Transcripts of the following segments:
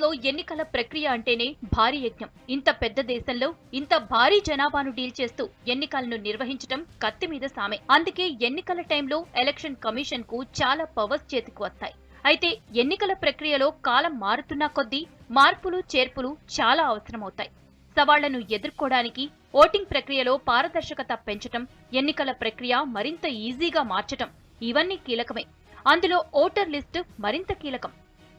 లో ఎన్నికల ప్రక్రియ అంటేనే భారీ యజ్ఞం. ఇంత పెద్ద దేశంలో ఇంత భారీ జనాభాను డీల్ చేస్తూ ఎన్నికలను నిర్వహించడం కత్తి మీద సామే. అందుకే ఎన్నికల టైంలో ఎలక్షన్ కమిషన్ కు చాలా పవర్స్ చేతికి వస్తాయి. అయితే ఎన్నికల ప్రక్రియలో కాలం మారుతున్న కొద్దీ మార్పులు చేర్పులు చాలా అవసరమవుతాయి. సవాళ్లను ఎదుర్కోవడానికి ఓటింగ్ ప్రక్రియలో పారదర్శకత పెంచటం, ఎన్నికల ప్రక్రియ మరింత ఈజీగా మార్చటం ఇవన్నీ కీలకమే. అందులో ఓటర్ లిస్టు మరింత కీలకం.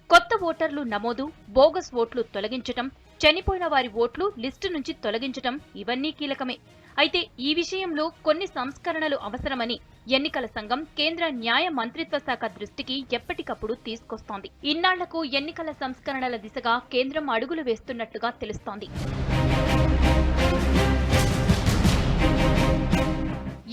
కొత్త ఓటర్లు నమోదు, బోగస్ ఓట్లు తొలగించటం, చనిపోయిన వారి ఓట్లు లిస్టు నుంచి తొలగించటం ఇవన్నీ కీలకమే. అయితే ఈ విషయంలో కొన్ని సంస్కరణలు అవసరమని ఎన్నికల సంఘం కేంద్ర న్యాయ మంత్రిత్వ శాఖ దృష్టికి ఎప్పటికప్పుడు తీసుకొస్తోంది. ఇన్నాళ్లకు ఎన్నికల సంస్కరణల దిశగా కేంద్రం అడుగులు వేస్తున్నట్లుగా తెలుస్తోంది.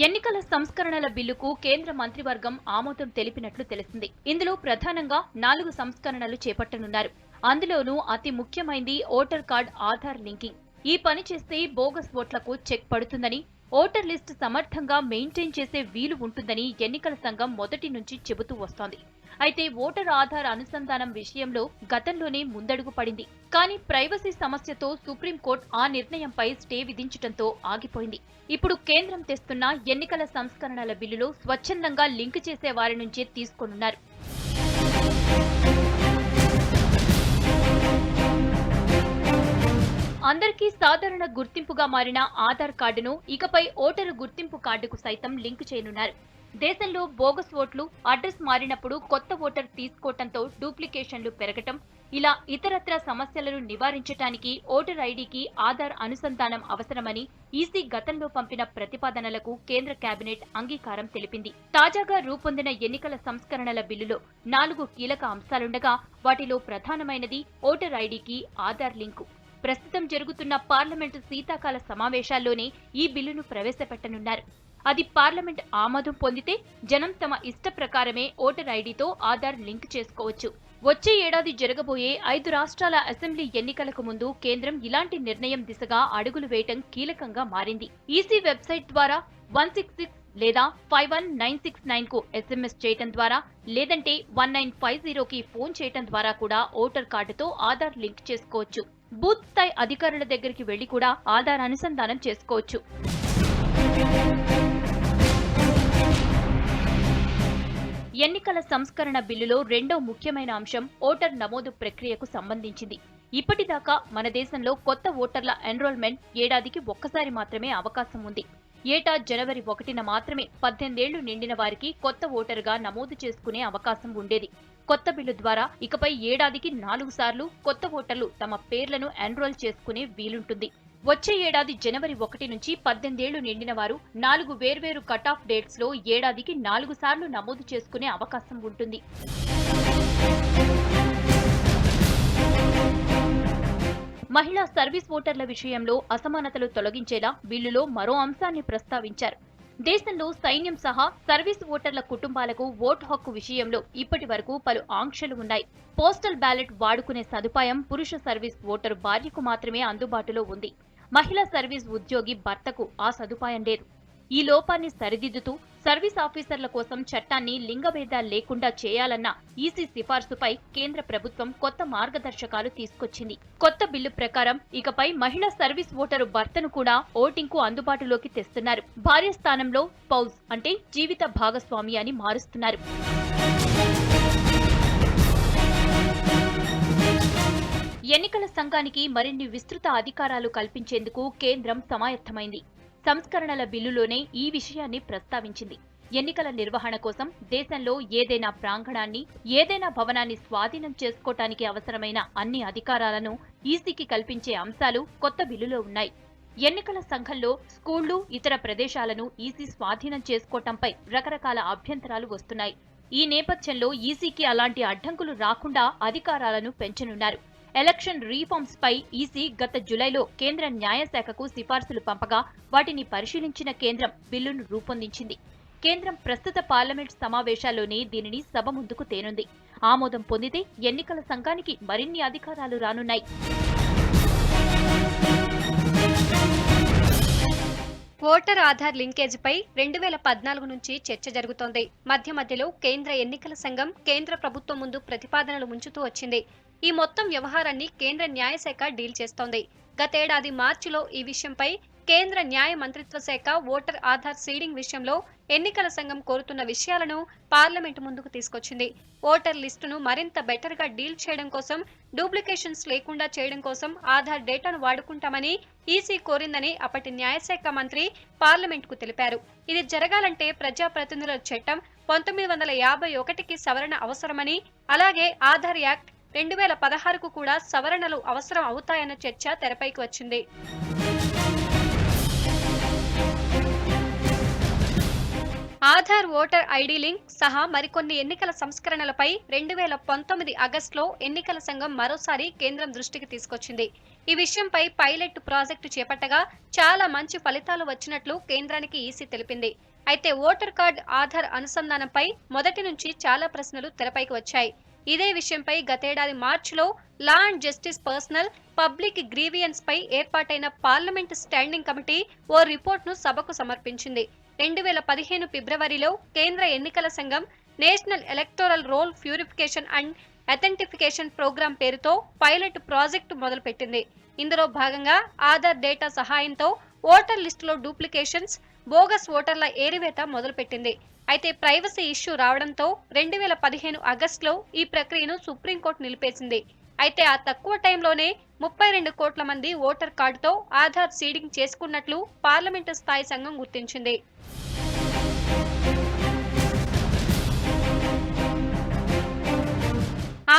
ఎన్నికల సంస్కరణల బిల్లుకు కేంద్ర మంత్రివర్గం ఆమోదం తెలిపినట్లు తెలిసింది. ఇందులో ప్రధానంగా 4 సంస్కరణలు చేపట్టనున్నారు. అందులోనూ అతి ముఖ్యమైంది ఓటర్ కార్డ్ ఆధార్ లింకింగ్. ఈ పని చేస్తే బోగస్ ఓట్లకు చెక్ పడుతుందని, ఓటర్ లిస్టు సమర్థంగా మెయింటైన్ చేసే వీలు ఉంటుందని ఎన్నికల సంఘం మొదటి నుంచి చెబుతూ వస్తోంది. అయితే ఓటర్ ఆధార్ అనుసంధానం విషయంలో గతంలోనే ముందడుగు పడింది. కానీ ప్రైవసీ సమస్యతో సుప్రీంకోర్టు ఆ నిర్ణయంపై స్టే విధించడంతో ఆగిపోయింది. ఇప్పుడు కేంద్రం తెస్తున్న ఎన్నికల సంస్కరణల బిల్లులో స్వచ్ఛందంగా లింక్ చేసే వారి నుంచే తీసుకోనున్నారు. అందరికీ సాధారణ గుర్తింపుగా మారిన ఆధార్ కార్డును ఇకపై ఓటరు గుర్తింపు కార్డుకు సైతం లింక్ చేయనున్నారు. దేశంలో బోగస్ ఓట్లు అడ్రస్ మారినప్పుడు కొత్త ఓటర్ తీసుకోవడంతో డూప్లికేషన్లు పెరగటం, ఇలా ఇతరత్రా సమస్యలను నివారించడానికి ఓటర్ ఐడీకి ఆధార్ అనుసంధానం అవసరమని ఈసీ గతంలో పంపిన ప్రతిపాదనలకు కేంద్ర కేబినెట్ అంగీకారం తెలిపింది. తాజాగా రూపొందిన ఎన్నికల సంస్కరణల బిల్లులో 4 కీలక అంశాలుండగా వాటిలో ప్రధానమైనది ఓటర్ ఐడీకి ఆధార్ లింకు. ప్రస్తుతం జరుగుతున్న పార్లమెంటు శీతాకాల సమావేశాల్లోనే ఈ బిల్లును ప్రవేశపెట్టనున్నారు. అది పార్లమెంట్ ఆమోదం పొందితే జనం తమ ఇష్ట ప్రకారమే ఓటర్ ఐడీతో ఆధార్ లింక్ చేసుకోవచ్చు. వచ్చే ఏడాది జరగబోయే 5 రాష్ట్రాల అసెంబ్లీ ఎన్నికలకు ముందు కేంద్రం ఇలాంటి నిర్ణయం దిశగా అడుగులు వేయటం కీలకంగా మారింది. ఈసీ వెబ్సైట్ ద్వారా 166 లేదా 51969 కు ఎస్ఎంఎస్ చేయటం ద్వారా, లేదంటే 1950కి ఫోన్ చేయటం ద్వారా కూడా ఓటర్ కార్డుతో ఆధార్ లింక్ చేసుకోవచ్చు. బూత్ స్థాయి అధికారుల దగ్గరికి వెళ్లి కూడా ఆధార్ అనుసంధానం చేసుకోవచ్చు. ఎన్నికల సంస్కరణ బిల్లులో రెండో ముఖ్యమైన అంశం ఓటర్ నమోదు ప్రక్రియకు సంబంధించింది. ఇప్పటిదాకా మన దేశంలో కొత్త ఓటర్ల ఎన్రోల్మెంట్ ఏడాదికి ఒక్కసారి మాత్రమే అవకాశం ఉంది. ఏటా జనవరి 1న మాత్రమే 18 ఏళ్లు నిండిన వారికి కొత్త ఓటరుగా నమోదు చేసుకునే అవకాశం ఉండేది. కొత్త బిల్లు ద్వారా ఇకపై ఏడాదికి 4 సార్లు కొత్త ఓటర్లు తమ పేర్లను ఎన్రోల్ చేసుకునే వీలుంటుంది. వచ్చే ఏడాది జనవరి 1 నుంచి 18 ఏళ్లు నిండిన వారు 4 వేర్వేరు కట్ ఆఫ్ డేట్స్ లో ఏడాదికి 4 సార్లు నమోదు చేసుకునే అవకాశం ఉంటుంది. మహిళా సర్వీస్ ఓటర్ల విషయంలో అసమానతలు తొలగించేలా బిల్లులో మరో అంశాన్ని ప్రస్తావించారు. దేశంలో సైన్యం సహా సర్వీస్ ఓటర్ల కుటుంబాలకు ఓటు హక్కు విషయంలో ఇప్పటి వరకు పలు ఆంక్షలు ఉన్నాయి. పోస్టల్ బ్యాలెట్ వాడుకునే సదుపాయం పురుష సర్వీస్ ఓటరు భార్యకు మాత్రమే అందుబాటులో ఉంది. మహిళా సర్వీస్ ఉద్యోగి భర్తకు ఆ సదుపాయం లేదు. ఈ లోపాన్ని సరిదిద్దుతూ సర్వీస్ ఆఫీసర్ల కోసం చట్టాన్ని లింగభేదాలు లేకుండా చేయాలన్న ఈసీ సిఫార్సుపై కేంద్ర ప్రభుత్వం కొత్త మార్గదర్శకాలు తీసుకొచ్చింది. కొత్త బిల్లు ప్రకారం ఇకపై మహిళా సర్వీస్ ఓటరు భర్తను కూడా ఓటింగ్ కు అందుబాటులోకి తెస్తున్నారు. భార్య స్థానంలో స్పౌజ్ అంటే జీవిత భాగస్వామి అని మారుస్తున్నారు. ఎన్నికల సంఘానికి మరిన్ని విస్తృత అధికారాలు కల్పించేందుకు కేంద్రం సమాయత్తమైంది. సంస్కరణల బిల్లులోనే ఈ విషయాన్ని ప్రస్తావించింది. ఎన్నికల నిర్వహణ కోసం దేశంలో ఏదైనా ప్రాంగణాన్ని, ఏదైనా భవనాన్ని స్వాధీనం చేసుకోవటానికి అవసరమైన అన్ని అధికారాలను ఈసీకి కల్పించే అంశాలు కొత్త బిల్లులో ఉన్నాయి. ఎన్నికల సంఘంలో స్కూళ్లు, ఇతర ప్రదేశాలను ఈసీ స్వాధీనం చేసుకోవటంపై రకరకాల అభ్యంతరాలు వస్తున్నాయి. ఈ నేపథ్యంలో ఈసీకి అలాంటి అడ్డంకులు రాకుండా అధికారాలను పెంచనున్నారు. ఎలక్షన్ రీఫార్మ్స్ పై ఈసీ గత జులైలో కేంద్ర న్యాయశాఖకు సిఫార్సులు పంపగా వాటిని పరిశీలించిన కేంద్రం బిల్లును రూపొందించింది. కేంద్రం ప్రస్తుత పార్లమెంట్ సమావేశాల్లోనే దీనిని సభ ముందుకు తేనుంది. ఆమోదం పొందితే ఎన్నికల సంఘానికి మరిన్ని అధికారాలు రానున్నాయి. ఓటర్ ఆధార్ లింకేజీపై 2014 నుంచి చర్చ జరుగుతోంది. మధ్యలో కేంద్ర ఎన్నికల సంఘం కేంద్ర ప్రభుత్వం ముందు ప్రతిపాదనలు ముంచుతూ వచ్చింది. ఈ మొత్తం వ్యవహారాన్ని కేంద్ర న్యాయశాఖ డీల్ చేస్తోంది. గతేడాది మార్చిలో ఈ విషయంపై కేంద్ర న్యాయ మంత్రిత్వ శాఖ ఓటర్ ఆధార్ సీడింగ్ విషయంలో ఎన్నికల సంఘం కోరుతున్న విషయాలను పార్లమెంటు ముందుకు తీసుకొచ్చింది. ఓటర్ లిస్టును మరింత బెటర్ గా డీల్ చేయడం కోసం, డూప్లికేషన్స్ లేకుండా చేయడం కోసం ఆధార్ డేటాను వాడుకుంటామని ఈసీ కోరిందని అప్పటి న్యాయశాఖ మంత్రి పార్లమెంటుకు తెలిపారు. ఇది జరగాలంటే ప్రజాప్రతినిధుల చట్టం 1951కి సవరణ అవసరమని, అలాగే ఆధార్ యాక్ట్ 2016కు కూడా సవరణలు అవసరం అవుతాయన్న చర్చ తెరపైకి వచ్చింది. ఆధార్ ఓటర్ ఐడి లింక్ సహా మరికొన్ని ఎన్నికల సంస్కరణలపై 2019 ఆగస్టులో ఎన్నికల సంఘం మరోసారి కేంద్రం దృష్టికి తీసుకొచ్చింది. ఈ విషయంపై పైలట్ ప్రాజెక్టు చేపట్టగా చాలా మంచి ఫలితాలు వచ్చినట్లు కేంద్రానికి ఈసీ తెలిపింది. అయితే ఓటర్ కార్డ్ ఆధార్ అనుసంధానంపై మొదటి నుంచి చాలా ప్రశ్నలు తెరపైకి వచ్చాయి. ఇదే విషయంపై గతేడాది మార్చిలో law and justice personnel public grievances పై ఏర్పాటైన పార్లమెంట్ స్టాండింగ్ కమిటీ ఓ రిపోర్ట్ను సభకు సమర్పించింది. 2015 ఫిబ్రవరిలో కేంద్ర ఎన్నికల సంఘం national electoral roll purification and authentication programme పేరుతో పైలట్ ప్రాజెక్టు మొదలుపెట్టింది. ఇందులో భాగంగా ఆధార్ డేటా సహాయంతో ఓటర్ లిస్టులో డూప్లికేషన్స్, బోగస్ ఓటర్ల ఏరివేత మొదలుపెట్టింది. అయితే ప్రైవసీ ఇష్యూ రావడంతో 2015 ఆగస్టులో ఈ ప్రక్రియను సుప్రీంకోర్టు నిలిపేసింది. అయితే ఆ తక్కువ టైంలోనే 32 కోట్ల మంది ఓటర్ కార్డుతో ఆధార్ సీడింగ్ చేసుకున్నట్లు పార్లమెంటు స్థాయి సంఘం గుర్తించింది.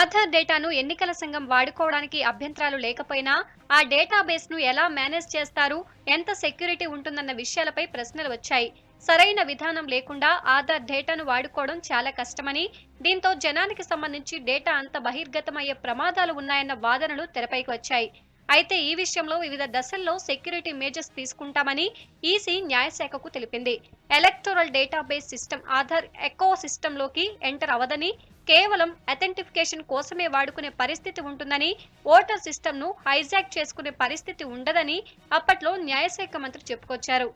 ఆధార్ డేటాను ఎన్నికల సంఘం వాడుకోవడానికి అభ్యంతరాలు లేకపోయినా ఆ డేటాబేస్ ను ఎలా మేనేజ్ చేస్తారు, ఎంత సెక్యూరిటీ ఉంటుందన్న విషయాలపై ప్రశ్నలు వచ్చాయి. సరైన విధానం లేకుండా ఆధార్ డేటాను వాడుకోవడం చాలా కష్టమని, దీంతో జనానికి సంబంధించి డేటా అంత బహిర్గతమయ్యే ప్రమాదాలు ఉన్నాయన్న వాదనలు తెరపైకి వచ్చాయి. అయితే ఈ విషయంలో వివిధ దశల్లో సెక్యూరిటీ మేజర్స్ తీసుకుంటామని ఈసీ న్యాయశాఖకు తెలిపింది. Electoral database system Aadhaar eco సిస్టంలోకి ఎంటర్ అవదని, కేవలం అథెంటిఫికేషన్ కోసమే వాడుకునే పరిస్థితి ఉంటుందని, ఓటర్ సిస్టమ్ను హైజాక్ చేసుకునే పరిస్థితి ఉండదని అప్పట్లో న్యాయశాఖ మంత్రి చెప్పుకొచ్చారు.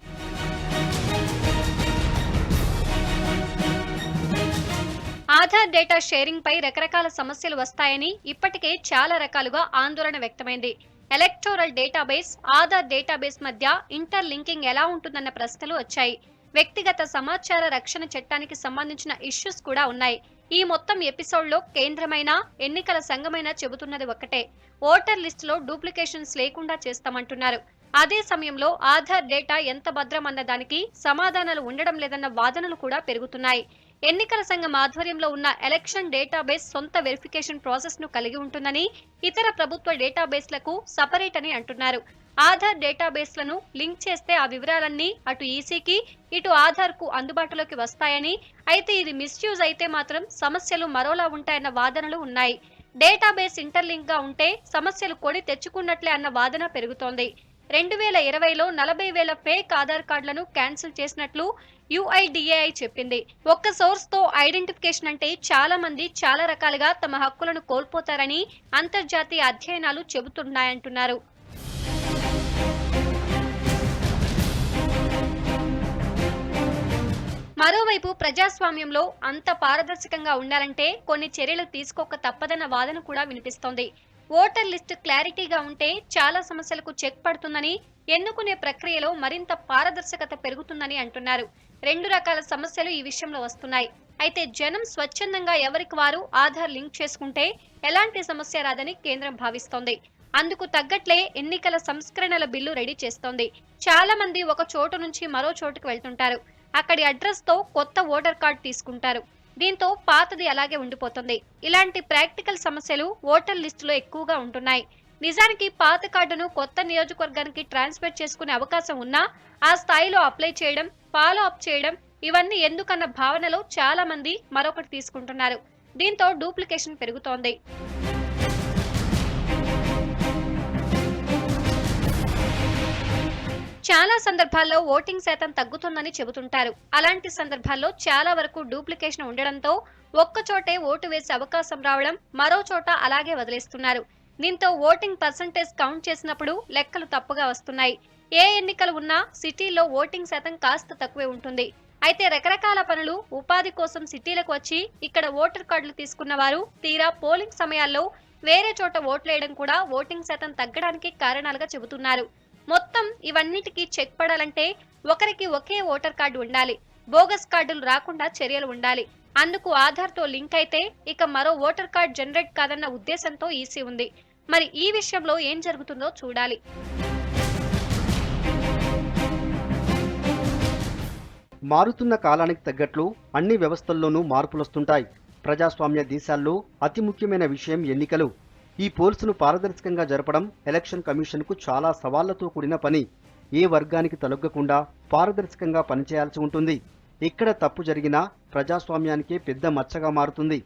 ఆధార్ డేటా షేరింగ్ పై రకరకాల సమస్యలు వస్తాయని ఇప్పటికే చాలా రకాలుగా ఆందోళన వ్యక్తమైంది. ఎలక్టోరల్ డేటాబేస్, ఆధార్ డేటాబేస్ మధ్య ఇంటర్ లింకింగ్ ఎలా ఉంటుందన్న ప్రశ్నలు వచ్చాయి. వ్యక్తిగత సమాచార రక్షణ చట్టానికి సంబంధించిన ఇష్యూస్ కూడా ఉన్నాయి. ఈ మొత్తం ఎపిసోడ్లో కేంద్రమైన, ఎన్నికల సంఘమైనా చెబుతున్నది ఒక్కటే, ఓటర్ లిస్టులో డూప్లికేషన్స్ లేకుండా చేస్తామంటున్నారు. అదే సమయంలో ఆధార్ డేటా ఎంత భద్రమన్న దానికి సమాధానాలు ఉండడం లేదన్న వాదనలు కూడా పెరుగుతున్నాయి. ఎన్నికల సంఘం ఆధ్వర్యంలో ఉన్న ఎలక్షన్ డేటాబేస్ సొంత వెరిఫికేషన్ ప్రాసెస్ ను కలిగి ఉంటుందని, ఇతర ప్రభుత్వ డేటాబేస్లకు సపరేట్ అని అంటున్నారు. ఆధార్ డేటాబేస్లను లింక్ చేస్తే ఆ వివరాలన్నీ అటు ఈసీకి, ఇటు ఆధార్కు అందుబాటులోకి వస్తాయని, అయితే ఇది మిస్యూజ్ అయితే మాత్రం సమస్యలు మరోలా ఉంటాయన్న వాదనలు ఉన్నాయి. డేటాబేస్ ఇంటర్లింక్ గా ఉంటే సమస్యలు కొని తెచ్చుకున్నట్లే అన్న వాదన పెరుగుతోంది. 2020లో 40,000 ఫేక్ ఆధార్ కార్డులను క్యాన్సిల్ చేసినట్లు యుఐడిఏఐ చెప్పింది. ఒక్క సోర్స్ తో ఐడెంటిఫికేషన్ అంటే చాలా మంది చాలా రకాలుగా తమ హక్కులను కోల్పోతారని అంతర్జాతీయ అధ్యయనాలు చెబుతున్నాయంటున్నారు. మరోవైపు ప్రజాస్వామ్యంలో అంత పారదర్శకంగా ఉండాలంటే కొన్ని చర్యలు తీసుకోక తప్పదన్న వాదన కూడా వినిపిస్తోంది. ఓటర్ లిస్ట్ క్లారిటీగా ఉంటే చాలా సమస్యలకు చెక్ పడుతుందని, ఎన్నుకునే ప్రక్రియలో మరింత పారదర్శకత పెరుగుతుందని అంటున్నారు. 2 రకాల సమస్యలు ఈ విషయంలో వస్తున్నాయి. అయితే జనం స్వచ్ఛందంగా ఎవరికి వారు ఆధార్ లింక్ చేసుకుంటే ఎలాంటి సమస్య రాదని కేంద్రం భావిస్తోంది. అందుకు తగ్గట్లే ఎన్నికల సంస్కరణల బిల్లు రెడీ చేస్తోంది. చాలా మంది ఒక చోటు నుంచి మరో చోటుకు వెళ్తుంటారు. అక్కడి అడ్రస్ తో కొత్త ఓటర్ కార్డు తీసుకుంటారు. దీంతో పాతది అలాగే ఉండిపోతుంది. ఇలాంటి ప్రాక్టికల్ సమస్యలు ఓటర్ లిస్టులో ఎక్కువగా ఉంటున్నాయి. నిజానికి పాత కార్డును కొత్త నియోజకవర్గానికి ట్రాన్స్ఫర్ చేసుకునే అవకాశం ఉన్నా ఆ స్థాయిలో అప్లై చేయడం, ఫాలో అప్ చేయడం ఇవన్నీ ఎందుకన్న భావనలో చాలా మంది మరొకటి తీసుకుంటున్నారు. దీంతో డూప్లికేషన్ పెరుగుతోంది. చాలా సందర్భాల్లో ఓటింగ్ శాతం తగ్గుతుందని చెబుతుంటారు. అలాంటి సందర్భాల్లో చాలా వరకు డూప్లికేషన్ ఉండడంతో ఒక్క చోటే ఓటు వేసే అవకాశం రావడం, మరో చోట అలాగే వదిలేస్తున్నారు. దీంతో ఓటింగ్ పర్సంటేజ్ కౌంట్ చేసినప్పుడు లెక్కలు తప్పుగా వస్తున్నాయి. ఏ ఎన్నికలు ఉన్నా సిటీల్లో ఓటింగ్ శాతం కాస్త తక్కువే ఉంటుంది. అయితే రకరకాల పనులు, ఉపాధి కోసం సిటీలకు వచ్చి ఇక్కడ ఓటర్ కార్డులు తీసుకున్న వారు తీరా పోలింగ్ సమయాల్లో వేరే చోట ఓట్లేయడం కూడా ఓటింగ్ శాతం తగ్గడానికి కారణాలుగా చెబుతున్నారు. మొత్తం ఇవన్నిటికీ చెక్ పడాలంటే ఒకరికి ఒకే ఓటర్ కార్డు ఉండాలి, బోగస్ కార్డులు రాకుండా చర్యలు ఉండాలి. అందుకు ఆధార్తో లింక్ అయితే ఇక మరో ఓటర్ కార్డ్ జనరేట్ కాదన్న ఉద్దేశంతో ఈసీ ఉంది. మరి ఈ విషయంలో ఏం జరుగుతుందో చూడాలి. మారుతున్న కాలానికి తగ్గట్లు అన్ని వ్యవస్థల్లోనూ మార్పులొస్తుంటాయి. ప్రజాస్వామ్య దేశాల్లో అతి ముఖ్యమైన విషయం ఎన్నికలు. ఈ పోల్స్ను పారదర్శకంగా జరపడం ఎలక్షన్ కమిషన్కు చాలా సవాళ్లతో కూడిన పని. ఏ వర్గానికి తలొగ్గకుండా పారదర్శకంగా పనిచేయాల్సి ఉంటుంది. ఎక్కడ తప్పు జరిగినా ప్రజాస్వామ్యానికే పెద్ద మచ్చగా మారుతుంది.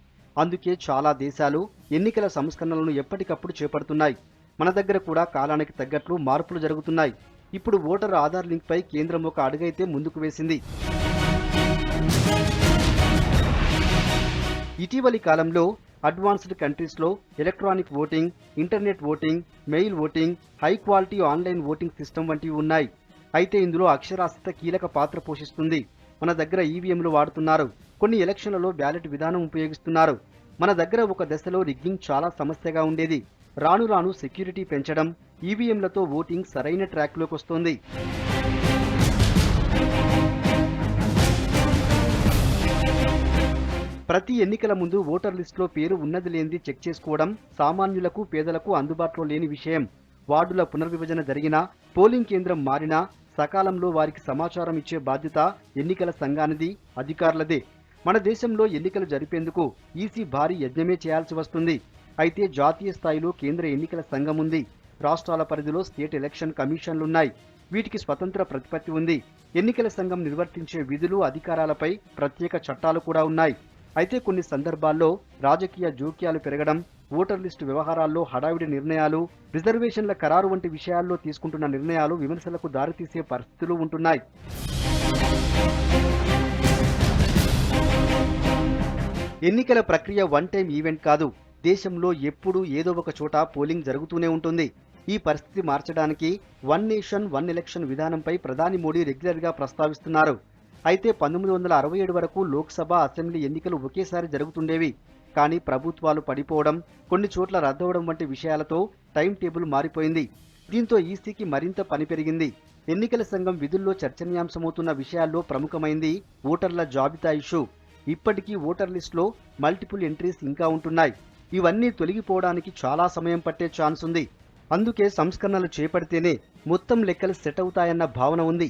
అందుకే చాలా దేశాలు ఎన్నికల సంస్కరణలను ఎప్పటికప్పుడు చేపడుతున్నాయి. మన దగ్గర కూడా కాలానికి తగ్గట్లు మార్పులు జరుగుతున్నాయి. ఇప్పుడు ఓటర్ ఆధార్ లింక్ పై కేంద్రం ఒక అడుగైతే ముందుకు వేసింది. ఇటీవలి కాలంలో అడ్వాన్స్డ్ కంట్రీస్లో electronic voting, internet voting, mail voting, high quality online voting system వంటివి ఉన్నాయి. అయితే ఇందులో అక్షరాస్యత కీలక పాత్ర పోషిస్తుంది. మన దగ్గర ఈవీఎంలు వాడుతున్నారు. కొన్ని ఎలక్షన్లలో బ్యాలెట్ విధానం ఉపయోగిస్తున్నారు. మన దగ్గర ఒక దశలో రిగ్గింగ్ చాలా సమస్యగా ఉండేది. రాను రాను సెక్యూరిటీ పెంచడం, ఈవీఎంలతో ఓటింగ్ సరైన ట్రాక్లోకి వస్తోంది. ప్రతి ఎన్నికల ముందు ఓటర్ లిస్టులో పేరు ఉన్నది లేనిది చెక్ చేసుకోవడం సామాన్యులకు, పేదలకు అందుబాటులో లేని విషయం. వార్డుల పునర్విభజన జరిగినా, పోలింగ్ కేంద్రం మారినా సకాలంలో వారికి సమాచారం ఇచ్చే బాధ్యత ఎన్నికల సంఘానిది, అధికారులదే. మన దేశంలో ఎన్నికలు జరిపేందుకు ఈసీ భారీ యజ్ఞమే చేయాల్సి వస్తుంది. అయితే జాతీయ స్థాయిలో కేంద్ర ఎన్నికల సంఘం ఉంది. రాష్ట్రాల పరిధిలో స్టేట్ ఎలక్షన్ కమిషన్లున్నాయి. వీటికి స్వతంత్ర ప్రతిపత్తి ఉంది. ఎన్నికల సంఘం నిర్వర్తించే విధులు, అధికారాలపై ప్రత్యేక చట్టాలు కూడా ఉన్నాయి. అయితే కొన్ని సందర్భాల్లో రాజకీయ జోక్యాలు పెరగడం, ఓటర్ లిస్టు వ్యవహారాల్లో హడావిడి నిర్ణయాలు, రిజర్వేషన్ల ఖరారు వంటి విషయాల్లో తీసుకుంటున్న నిర్ణయాలు విమర్శలకు దారితీసే పరిస్థితులు ఉంటున్నాయి. ఎన్నికల ప్రక్రియ వన్ టైం ఈవెంట్ కాదు. దేశంలో ఎప్పుడూ ఏదో ఒక చోట పోలింగ్ జరుగుతూనే ఉంటుంది. ఈ పరిస్థితి మార్చడానికి వన్ నేషన్ వన్ ఎలక్షన్ విధానంపై ప్రధాని మోడీ రెగ్యులర్గా ప్రస్తావిస్తున్నారు. అయితే 1967 వరకు లోక్సభ, అసెంబ్లీ ఎన్నికలు ఒకేసారి జరుగుతుండేవి. కానీ ప్రభుత్వాలు పడిపోవడం, కొన్ని చోట్ల రద్దవడం వంటి విషయాలతో టైం టేబుల్ మారిపోయింది. దీంతో ఈసీకి మరింత పని పెరిగింది. ఎన్నికల సంఘం విధుల్లో చర్చనీయాంశమవుతున్న విషయాల్లో ప్రముఖమైంది ఓటర్ల జాబితా ఇష్యూ. ఇప్పటికీ ఓటర్ లిస్టులో మల్టిపుల్ ఎంట్రీస్ ఇంకా ఉంటున్నాయి. ఇవన్నీ తొలగిపోవడానికి చాలా సమయం పట్టే ఛాన్స్ ఉంది. అందుకే సంస్కరణలు చేపడితేనే మొత్తం లెక్కలు సెట్ అవుతాయన్న భావన ఉంది.